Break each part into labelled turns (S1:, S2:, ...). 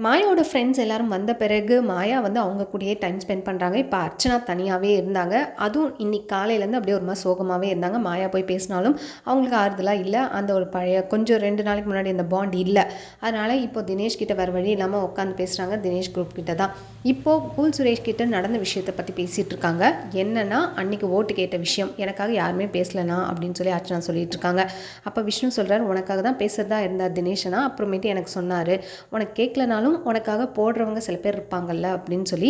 S1: மாயாவோட friends எல்லாரும் வந்த பிறகு மாயா வந்து அவங்க கூடயே டைம் ஸ்பெண்ட் பண்ணுறாங்க. இப்போ அர்ச்சனா தனியாகவே இருந்தாங்க. அதுவும் இன்னைக்கு காலையிலேருந்து அப்படியே ஒரு மாதிரி சோகமாகவே இருந்தாங்க. மாயா போய் பேசினாலும் அவங்களுக்கு ஆறுதலாக இல்லை. அந்த ஒரு பழைய கொஞ்சம் 2 நாளைக்கு முன்னாடி அந்த பாண்ட் இல்லை. அதனால் இப்போ தினேஷ் கிட்ட வேறு வழி இல்லாமல் உட்காந்து பேசுகிறாங்க. தினேஷ் குரூப் கிட்ட தான் இப்போது கூல் சுரேஷ் கிட்ட நடந்த விஷயத்தை பற்றி பேசிகிட்டு இருக்காங்க. என்னென்னா அன்றைக்கி ஓட்டு கேட்ட விஷயம் எனக்காக யாருமே பேசலைனா அப்படின்னு சொல்லி அர்ச்சனா சொல்லிட்டு இருக்காங்க. அப்போ விஷ்ணு சொல்கிறார், உனக்காக தான் பேசுகிறதா இருந்தார் தினேஷனா, அப்புறமேட்டு எனக்கு சொன்னார், உனக்கு கேட்கலனாலும் உனக்காக போடுறவங்க சில பேர் இருப்பாங்கல்ல அப்படின்னு சொல்லி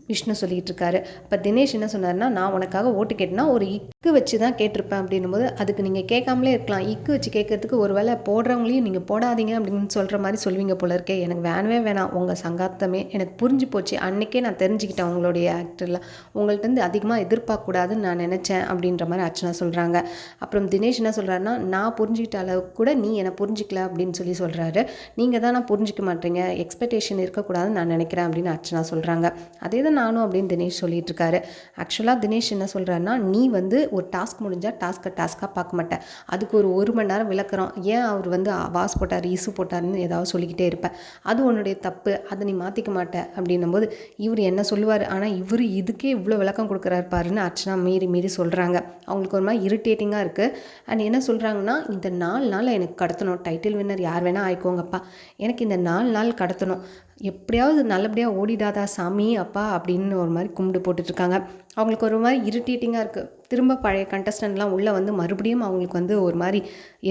S1: விஷ்ணு சொல்லிட்டு இருக்காரு. அப்போ தினேஷ் என்ன சொன்னார்னா, நான் உனக்காக ஓட்டு கேட்டேன்னா ஒரு இக்கு வச்சு தான் கேட்டிருப்பேன் அப்படின்னும் போது அதுக்கு நீங்கள் கேட்காமலே இருக்கலாம். இக்கு வச்சு கேட்கறதுக்கு ஒரு வேளை போடுறவங்களையும் நீங்கள் போடாதீங்க அப்படின்னு சொல்கிற மாதிரி சொல்வீங்க போல இருக்கே. எனக்கு வேணவே வேணாம் உங்கள் சங்காத்தமே, எனக்கு புரிஞ்சு போச்சு. அன்றைக்கே நான் தெரிஞ்சுக்கிட்டேன் உங்களுடைய ஆக்டரில் உங்கள்கிட்ட அதிகமாக எதிர்பார்க்கக்கூடாதுன்னு நான் நினச்சேன் அப்படின்ற மாதிரி அர்ச்சனா சொல்கிறாங்க. அப்புறம் தினேஷ் என்ன சொல்கிறாருன்னா, நான் புரிஞ்சுக்கிட்ட அளவுக்கு கூட நீ என்னை புரிஞ்சிக்கல அப்படின்னு சொல்லி சொல்கிறாரு. நீங்கள் தான் நான் புரிஞ்சிக்க மாட்டேங்க, எக்ஸ்பெக்டேஷன் இருக்கக்கூடாதுன்னு நான் நினைக்கிறேன் அப்படின்னு அர்ச்சனா சொல்கிறாங்க. அதே தான் நானும் அப்படின்னு தினேஷ் சொல்லிட்டு இருக்காரு. ஆக்சுவலாக தினேஷ் என்ன சொல்கிறாருன்னா, நீ வந்து ஒரு டாஸ்க் முடிஞ்சால் டாஸ்க்காக பார்க்க மாட்டேன், அதுக்கு ஒரு மணி நேரம் விளக்குறோம், ஏன் அவர் வந்து வாஸ் போட்டார் இசு போட்டார்னு ஏதாவது சொல்லிக்கிட்டே இருப்பேன், அது உன்னுடைய தப்பு, அதை நீ மாற்றிக்க மாட்டேன் அப்படின்னும் போது இவர் என்ன சொல்லுவார், ஆனால் இவர் இதுக்கே இவ்வளோ விளக்கம் கொடுக்குறாரு பாருன்னு அர்ச்சனா மீறி சொல்கிறாங்க. அவங்களுக்கு ஒரு மாதிரி இரிட்டேட்டிங்காக இருக்குது. அண்ட் என்ன சொல்கிறாங்கன்னா, இந்த 4 நாள் எனக்கு கடத்தணும், டைட்டில் வின்னர் யார் வேணால் ஆயிக்கோங்கப்பா, எனக்கு இந்த 4 நாள் கடத்தணும், எப்படியாவது நல்லபடியாக ஓடிடாதா சாமி அப்பா அப்படின்னு ஒரு மாதிரி கும்பிட்டு போட்டுட்ருக்காங்க. அவங்களுக்கு ஒரு மாதிரி இரிட்டேட்டிங்காக இருக்குது. திரும்ப பழைய கண்டஸ்டன்ட்லாம் உள்ளே வந்து மறுபடியும் அவங்களுக்கு வந்து ஒரு மாதிரி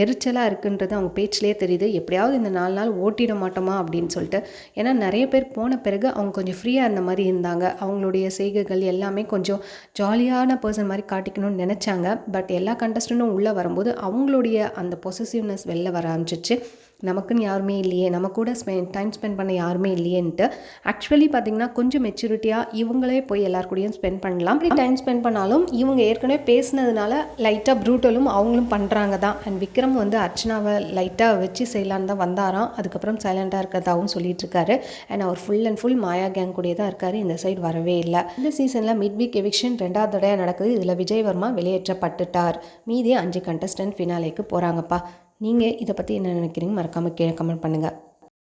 S1: எரிச்சலாக இருக்குன்றது அவங்க பேச்சிலே தெரியுது. எப்படியாவது இந்த 4 நாள் ஓட்டிட மாட்டோமா அப்படின்னு சொல்லிட்டு. ஏன்னா நிறைய பேர் போன பிறகு அவங்க கொஞ்சம் ஃப்ரீயாக இருந்த மாதிரி இருந்தாங்க. அவங்களுடைய செய்கைகள் எல்லாமே கொஞ்சம் ஜாலியான பர்சன் மாதிரி காட்டிக்கணும்னு நினச்சாங்க. பட் எல்லா கண்டஸ்டன்ட்டும் உள்ளே வரும்போது அவங்களுடைய அந்த பொசசிவ்னஸ் வெளில வர ஆரம்பிச்சிச்சு. நமக்குன்னு யாருமே இல்லையே, நம்ம கூட டைம் ஸ்பெண்ட் பண்ண யாருமே இல்லையேன்ட்டு. ஆக்சுவலி பார்த்திங்கன்னா கொஞ்சம் மெச்சூரிட்டியாக இவங்களே போய் எல்லாருக்கூடையும் ஸ்பெண்ட் பண்ணலாம். அப்படி டைம் ஸ்பெண்ட் பண்ணாலும் இவங்க ஏற்கனவே பேசினதுனால லைட்டாக ப்ரூட்டலும் அவங்களும் பண்ணுறாங்க தான். அண்ட் விக்ரம் வந்து அர்ச்சனாவை லைட்டாக வச்சு செய்யலான்னு தான் வந்தாராம். அதுக்கப்புறம் சைலண்ட்டாக இருக்கிறதாகவும் சொல்லிட்டு இருக்காரு. அண்ட் அவர் full and full Maya gang கூடயே தான் இருக்காரு, இந்த சைடு வரவே இல்லை. இந்த சீசனில் மிட் வீக் எவிக்ஷன் 2வது தடையாக நடக்குது. இதில் விஜய் வர்மா வெளியேற்றப்பட்டுட்டார். மீதி 5 கண்டஸ்டன்ட் ஃபினாலேக்கு போகிறாங்கப்பா. நீங்கள் இதை பற்றி என்ன நினைக்கிறீங்க? மறக்காமல் கீழே கமெண்ட் பண்ணுங்கள்.